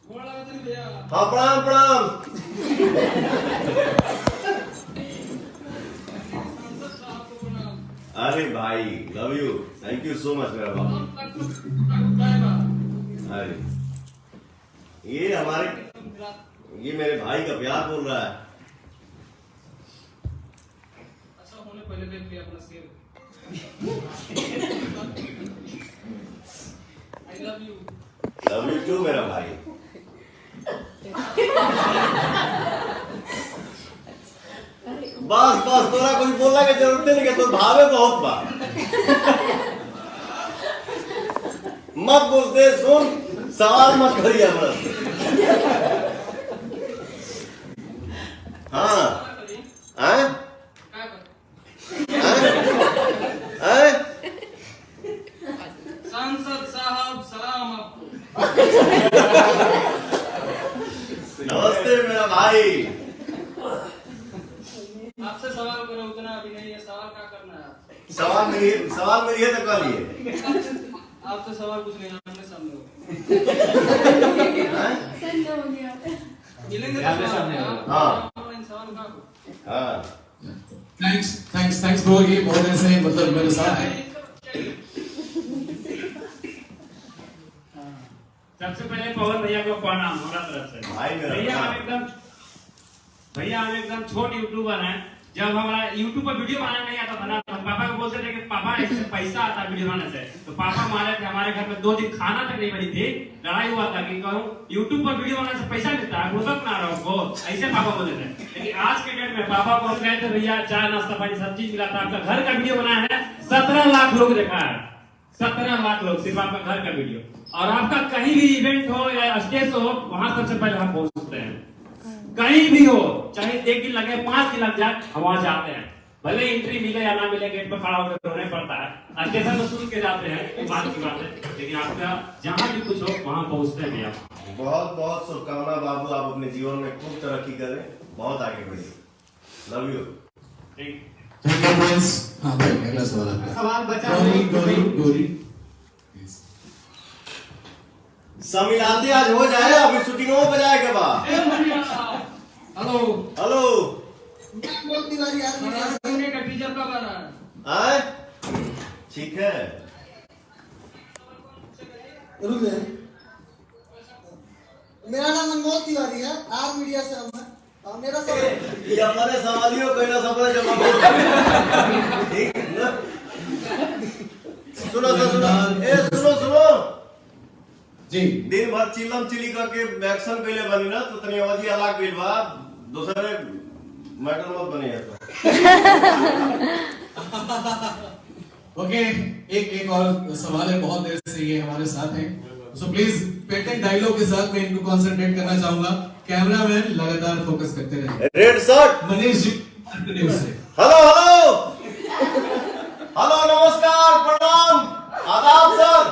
हाँ प्रणाम प्रणाम। अरे भाई love you, thank you so much मेरा बाबू। अरे ये मेरे भाई का प्यार बोल रहा है। अच्छा होने पहले देख लिया अपना शेर। I love you टू मेरा भाई। बस बस तोरा कुछ बोलने की जरूरत नहीं है, तो भावे बहुत बात मत बोलते, सुन सवाल मत करिए हमरा। हाँ हैं सांसद साहब सलाम आपको। नमस्ते मेरा भाई। आपसे सवाल करो उतना अभी नहीं है, सवाल क्या करना है? सवाल मेरी है तो करिए। आपसे सवाल कुछ नहीं, आमने सामने हो मिलेंगे तो सामने। हाँ सवाल का हाँ थैंक्स ब्रो, ये बहुत ऐसे मतलब मेरे साथ है। सबसे पहले पवन भैया को प्रणाम हमारा तरफ से। भाई मेरा भैया हम एकदम छोटे यूट्यूबर हैं। जब हमारा यूट्यूब पर वीडियो बनाने नहीं आता था ना, तो पापा को बोलते थे कि पापा इससे पैसा आता है वीडियो बनाने से। तो पापा मारे थे, हमारे घर में 2 दिन खाना तक नहीं बनी थी। लड़ाई हुआ था कि कहूँ यूट्यूब पर वीडियो बनाने से पैसा मिलता है, घुसक ना रहो को, ऐसे पापा बोलते थे। लेकिन आज के डेट में पापा बोल रहे थे भैया चाय नाश्ता पानी सब चीज मिला था, आपका घर का वीडियो बनाया है 17 लाख लोग देखा है। 17 लाख लोग सिर्फ आपका घर का वीडियो। और आपका कहीं भी इवेंट हो या स्टेज हो, वहां सबसे पहले हम पहुंचते हैं। कहीं भी हो, चाहे 1 दिन लगे 5 दिन लग जाए, हम वहां जाते हैं। भले एंट्री मिले या ना मिले, गेट पर खड़ा होकर रोने पड़ता है, स्टेशन में सुन के जाते हैं, बात की बात है। लेकिन आपका जहाँ भी कुछ हो वहां पहुंचते हैं भैया। बहुत बहुत शुभकामना बाबू, आप अपने जीवन में खूब तरक्की करें, बहुत आगे बढ़िए। Love you. ठीक। Thank you friends. हाँ भाई अगला सवाल आपका। सवाल बचा गौरी समिलाते आज हो जाए, अभी शूटिंग हो बजाए के बाद। हेलो हेलो का टीचर कब आ रहा है? आए ठीक है। मेरा नाम अनमोल तिवारी है, आप मीडिया से हूँ मैं। और मेरा सवाल ये हमारे सवालियों कहना सपना जवाब ठीक है ना? सुनो सुनो जी। दिन भर चिल्लम चिली करके एक्शन पहले बनी ना, तो तनी आवाज अलग बिल बा, दूसरे मैटर मत बने है तो। ओके, एक और सवाल है, बहुत देर से ये हमारे साथ हैं, सो प्लीज पेटेंट डायलॉग के साथ मैं इनको कंसंट्रेट करना चाहूंगा। कैमरामैन लगातार फोकस करते रहे। Red shirt Manish ji continue से। हेलो नमस्कार प्रणाम आदाब सर।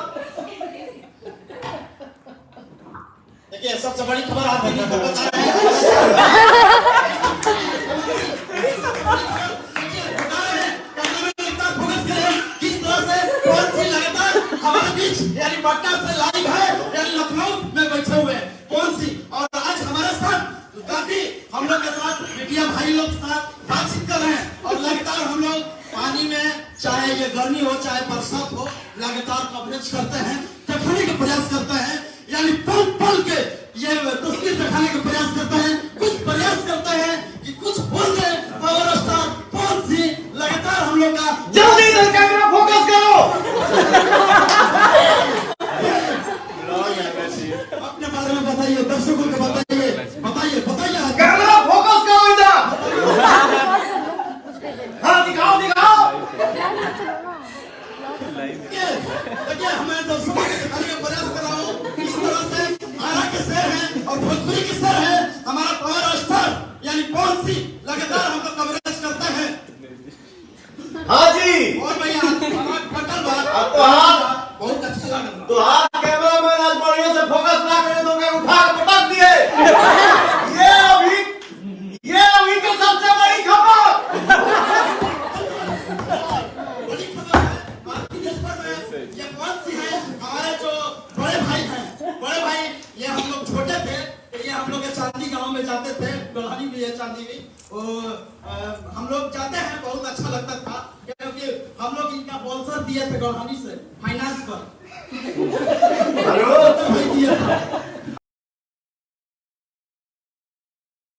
देखिए सबसे बड़ी खबर आप लोगों को बता रहे हैं। किस तरह से कौन सी लगातार हमारे बीच यानी पटना से लाइव है, यानी लखनऊ में बैठे हुए हैं कौन सी, और आज हमारे साथ काफी हम लोग के साथ मीडिया भाई लोग के साथ बातचीत कर रहे हैं। और लगातार हम लोग पानी में, चाहे ये गर्मी हो चाहे बरसात हो, लगातार कवरेज करते हैं, दिखाने का प्रयास करते हैं, यानी पल पल के ये तस्वीर दिखाने का प्रयास करते हैं, कुछ प्रयास करते हैं कि कुछ बोल दे पावर स्टार कौन सी। लगातार हम लोग का जल्दी से कैमरा फोकस करो। अपने बारे में बताइए, दर्शकों को बताइए कैमरा फोकस करो इधर। हाँ दिखाओ देखिए हमें दर्शकों को दिखाने का प्रयास कर रहा हूँ। इस तरह से आरा के शहर है और भोजपुरी के शहर है, हमारा पावर स्टार यानी कौन सी लगातार हम लोग कवरेज करते हैं। हाँ जी। और भैया पटल बात तो हाथ बहुत अच्छा लगा। कैमरा मैन आज बढ़िया से फोकस ना करे तो मैं उठा के पटक दिए। देखिए हम लोग चांदी गांव में जाते थे, गढ़ानी भी है चांदी भी, हम लोग जाते हैं, बहुत अच्छा लगता था क्योंकि हम लोग इनका स्पॉन्सर दिए थे गढ़ानी से फाइनेंस पर। हेलो